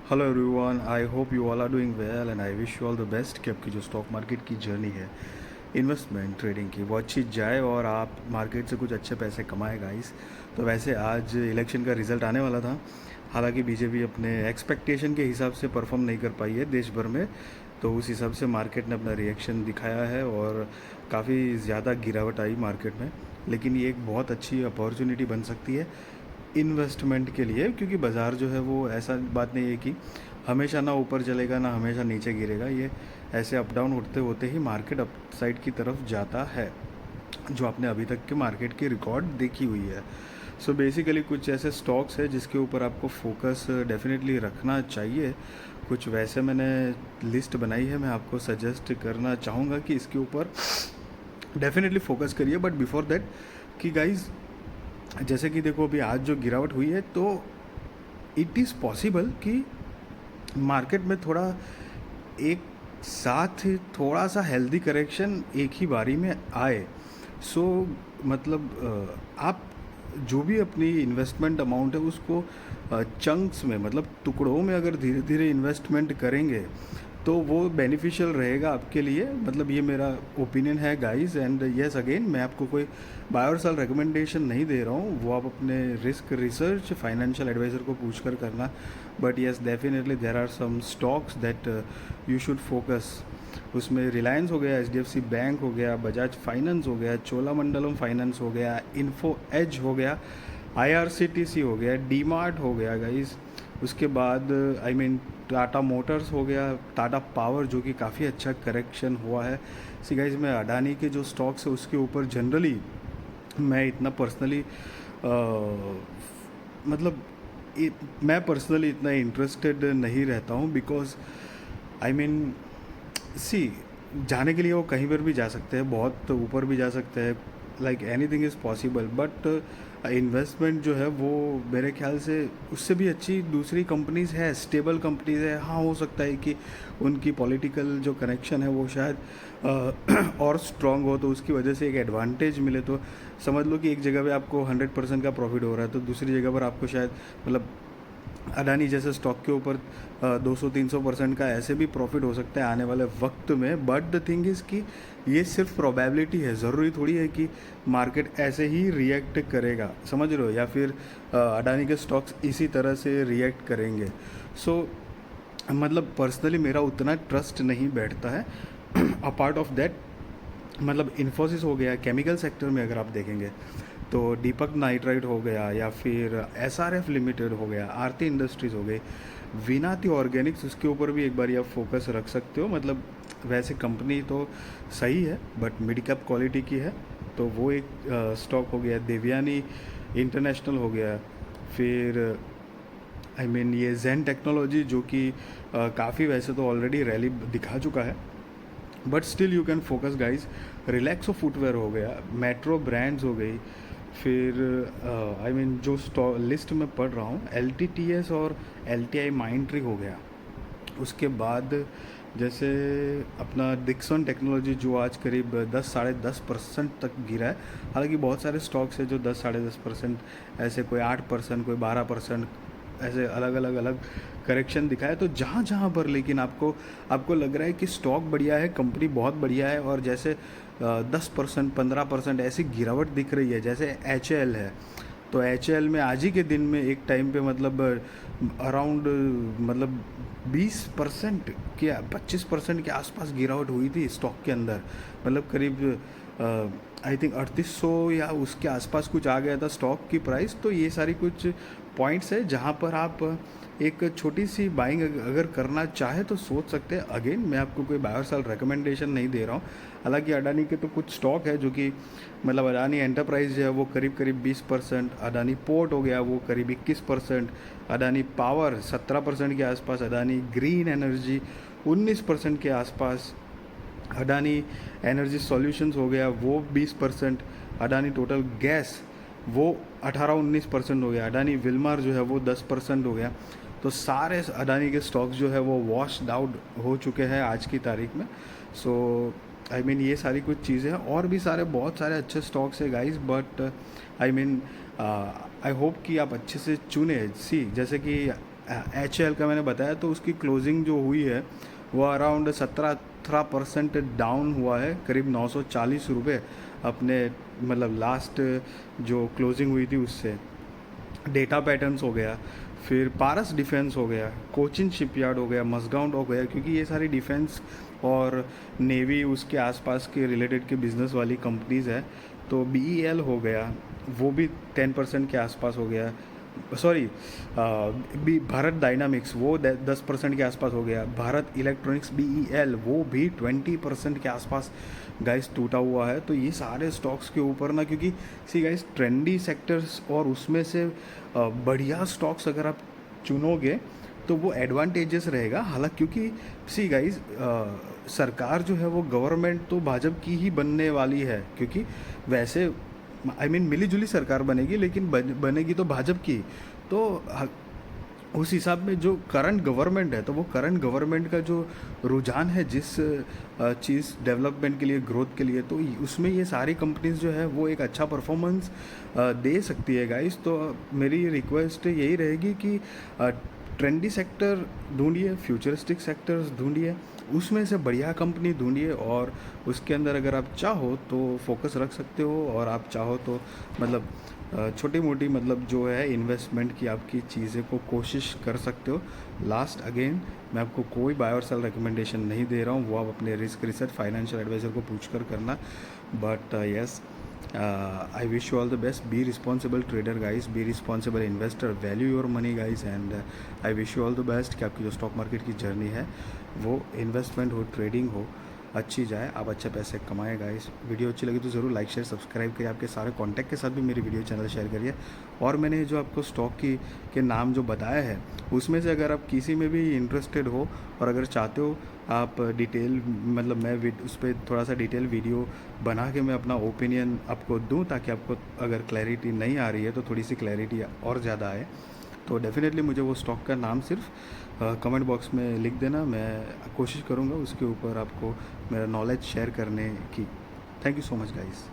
Hello everyone, I hope you all are doing well and I wish you all the best कि आपकी जो stock market की journey है investment trading की वो अच्छी जाए और आप मार्केट से कुछ अच्छे पैसे कमाए गाइस। तो वैसे आज इलेक्शन का रिज़ल्ट आने वाला था। हालांकि बीजेपी अपने एक्सपेक्टेशन के हिसाब से परफॉर्म नहीं कर पाई है देश भर में। तो उस हिसाब से मार्केट ने अपना रिएक्शन दिखाया है और काफ़ी ज़्यादा गिरावट आई मार्केट में। लेकिन ये एक बहुत अच्छी अपॉर्चुनिटी बन सकती है इन्वेस्टमेंट के लिए, क्योंकि बाज़ार जो है वो ऐसा बात नहीं है कि हमेशा ना ऊपर चलेगा ना हमेशा नीचे गिरेगा। ये ऐसे अप डाउन उठते होते ही मार्केट अप साइड की तरफ जाता है, जो आपने अभी तक के मार्केट की रिकॉर्ड देखी हुई है। सो बेसिकली कुछ ऐसे स्टॉक्स है जिसके ऊपर आपको फोकस डेफिनेटली रखना चाहिए। कुछ वैसे मैंने लिस्ट बनाई है, मैं आपको सजेस्ट करना चाहूँगा कि इसके ऊपर डेफिनेटली फोकस करिए। बट बिफोर दैट कि गाइज, जैसे कि देखो अभी आज जो गिरावट हुई है, तो इट इज़ पॉसिबल कि मार्केट में थोड़ा एक साथ थोड़ा सा हेल्दी करेक्शन एक ही बारी में आए। सो मतलब आप जो भी अपनी इन्वेस्टमेंट अमाउंट है उसको चंक्स में, मतलब टुकड़ों में अगर धीरे धीरे इन्वेस्टमेंट करेंगे तो वो बेनिफिशियल रहेगा आपके लिए। मतलब ये मेरा ओपिनियन है गाइस। एंड यस अगेन, मैं आपको कोई बाय और सेल रिकमेंडेशन नहीं दे रहा हूँ, वो आप अपने रिस्क रिसर्च फाइनेंशियल एडवाइज़र को पूछ कर करना। But yes definitely there are some stocks that you should focus. उसमें रिलायंस हो गया, एचडीएफसी बैंक हो गया, बजाज फाइनेंस हो गया, चोलामंडलम फाइनेंस हो गया, इन्फो एज हो गया, आईआरसीटीसी हो गया, डी मार्ट हो गया गाइस। उसके बाद आई मीन टाटा मोटर्स हो गया, टाटा पावर जो कि काफ़ी अच्छा करेक्शन हुआ है। सी गाइस, मैं अडानी के जो स्टॉक्स है उसके ऊपर जनरली मैं इतना पर्सनली मतलब मैं पर्सनली इतना इंटरेस्टेड नहीं रहता हूँ। बिकॉज आई मीन सी, जाने के लिए वो कहीं पर भी जा सकते हैं, बहुत ऊपर भी जा सकते हैं, like anything is possible. But investment जो है वो मेरे ख्याल से उससे भी अच्छी दूसरी कंपनीज़ है, स्टेबल कंपनीज़ है। हाँ, हो सकता है कि उनकी पॉलिटिकल जो कनेक्शन है वो शायद और स्ट्रांग हो, तो उसकी वजह से एक एडवांटेज मिले। तो समझ लो कि एक जगह पे आपको 100% का प्रॉफिट हो रहा है, तो दूसरी जगह पर आपको शायद मतलब अडानी जैसे स्टॉक के ऊपर 200-300% का ऐसे भी प्रॉफिट हो सकता है आने वाले वक्त में। बट द थिंग इज़ कि ये सिर्फ प्रोबेबिलिटी है, ज़रूरी थोड़ी है कि मार्केट ऐसे ही रिएक्ट करेगा, समझ रहे हो, या फिर अडानी के स्टॉक्स इसी तरह से रिएक्ट करेंगे। सो मतलब पर्सनली मेरा उतना ट्रस्ट नहीं बैठता है। अपार्ट ऑफ दैट, मतलब इन्फोसिस हो गया, केमिकल सेक्टर में अगर आप देखेंगे तो दीपक नाइट्राइट हो गया, या फिर एसआरएफ लिमिटेड हो गया, आरती इंडस्ट्रीज़ हो गई, विनाती ऑर्गेनिक्स, उसके ऊपर भी एक बार आप फोकस रख सकते हो। मतलब वैसे कंपनी तो सही है बट मिड कैप क्वालिटी की है, तो वो एक स्टॉक हो गया। देवयानी इंटरनेशनल हो गया। फिर आई मीन ये जैन टेक्नोलॉजी जो कि काफ़ी वैसे तो ऑलरेडी रैली दिखा चुका है, but still you can focus guys. Relaxo footwear हो गया, मेट्रो ब्रांड्स हो गई। फिर आई मीन जो लिस्ट में पढ़ रहा हूँ, एल और LTI माइंट्री हो गया। उसके बाद जैसे अपना डिक्सन टेक्नोलॉजी जो आज करीब 10-10.5% तक गिरा है। हालांकि बहुत सारे स्टॉक्स हैं जो 10-10.5%, ऐसे कोई 8%, कोई 12%, ऐसे अलग अलग अलग करेक्शन दिखाए। तो जहाँ जहाँ पर लेकिन आपको आपको लग रहा है कि स्टॉक बढ़िया है, कंपनी बहुत बढ़िया है, और जैसे 10%, 15% ऐसी गिरावट दिख रही है, जैसे HAL है। तो HAL में आज ही के दिन में एक टाइम पे मतलब अराउंड मतलब 20% के 25% के आसपास गिरावट हुई थी स्टॉक के अंदर। मतलब करीब आई थिंक 3800 या उसके आसपास कुछ आ गया था स्टॉक की प्राइस। तो ये सारी कुछ पॉइंट्स है जहाँ पर आप एक छोटी सी बाइंग अगर करना चाहे तो सोच सकते हैं। अगेन, मैं आपको कोई बाय और सेल रिकमेंडेशन नहीं दे रहा हूँ। हालांकि अडानी के तो कुछ स्टॉक है जो कि मतलब अडानी एंटरप्राइज जो है वो करीब करीब 20%, अडानी पोर्ट हो गया वो करीब 21%, अडानी पावर 17% के आसपास, अडानी ग्रीन एनर्जी 19% के आसपास, अडानी एनर्जी सॉल्यूशंस हो गया वो 20%, अडानी टोटल गैस वो 18-19% हो गया, अडानी विल्मार जो है वो 10% हो गया। तो सारे अडानी के स्टॉक्स जो है वो वॉश्ड आउट हो चुके हैं आज की तारीख में। सो आई मीन ये सारी कुछ चीज़ें हैं, और भी सारे बहुत सारे अच्छे स्टॉक्स है guys. But I mean I hope कि आप अच्छे से चुने। सी जैसे कि HAL का मैंने बताया, तो उसकी क्लोजिंग जो हुई है वो अराउंड 17% डाउन हुआ है, करीब 940 रुपये अपने मतलब लास्ट जो क्लोजिंग हुई थी उससे। डेटा पैटर्न्स हो गया, फिर पारस डिफेंस हो गया, कोचिन शिपयार्ड हो गया, मसगाउंट हो गया, क्योंकि ये सारी डिफेंस और नेवी उसके आसपास के रिलेटेड के बिज़नेस वाली कंपनीज़ है। तो BEL हो गया, वो भी 10% के आसपास हो गया। सॉरी, भारत डायनामिक्स वो 10% के आसपास हो गया। भारत इलेक्ट्रॉनिक्स BEL वो भी 20% के आसपास गाइस टूटा हुआ है। तो ये सारे स्टॉक्स के ऊपर ना, क्योंकि सी गाइस ट्रेंडी सेक्टर्स और उसमें से बढ़िया स्टॉक्स अगर आप चुनोगे तो वो एडवांटेजेस रहेगा। हालांकि क्योंकि सी गाइस सरकार जो है वो गवर्नमेंट तो भाजपा की ही बनने वाली है, क्योंकि वैसे मिली जुली सरकार बनेगी, लेकिन बनेगी तो भाजपा की। तो उस हिसाब में जो करंट गवर्नमेंट है, तो वो करंट गवर्नमेंट का जो रुझान है जिस चीज़ डेवलपमेंट के लिए, ग्रोथ के लिए, तो उसमें ये सारी कंपनीज जो है वो एक अच्छा परफॉर्मेंस दे सकती है गाइस। तो मेरी रिक्वेस्ट यही रहेगी कि ट्रेंडी सेक्टर ढूंढिए, फ्यूचरिस्टिक सेक्टर्स ढूंढिए, उसमें से बढ़िया कंपनी ढूंढिए, और उसके अंदर अगर आप चाहो तो फोकस रख सकते हो, और आप चाहो तो मतलब छोटी मोटी मतलब जो है इन्वेस्टमेंट की आपकी चीज़ें को कोशिश कर सकते हो। लास्ट अगेन, मैं आपको कोई बाय और सेल रिकमेंडेशन नहीं दे रहा हूँ, वो आप अपने रिस्क रिसर्च फाइनेंशियल एडवाइज़र को पूछ कर करना। But yes, I wish you all the best. Be responsible trader guys, be responsible investor, value your money guys, and I wish you all the best कि आपकी जो स्टॉक मार्केट की journey है वो इन्वेस्टमेंट हो, ट्रेडिंग हो, अच्छी जाए, आप अच्छे पैसे कमाएं गाइस। वीडियो अच्छी लगी तो ज़रूर लाइक शेयर सब्सक्राइब करिए, आपके सारे कॉन्टैक्ट के साथ भी मेरी वीडियो चैनल शेयर करिए। और मैंने जो आपको स्टॉक के नाम जो बताया है उसमें से अगर आप किसी में भी इंटरेस्टेड हो और अगर चाहते हो आप डिटेल मतलब मैं उस पर थोड़ा सा डिटेल वीडियो बना के मैं अपना ओपिनियन आपको दूं, ताकि आपको अगर क्लैरिटी नहीं आ रही है तो थोड़ी सी क्लैरिटी और ज़्यादा आए, तो डेफिनेटली मुझे वो स्टॉक का नाम सिर्फ कमेंट बॉक्स में लिख देना। मैं कोशिश करूँगा उसके ऊपर आपको मेरा नॉलेज शेयर करने की। Thank you so much guys.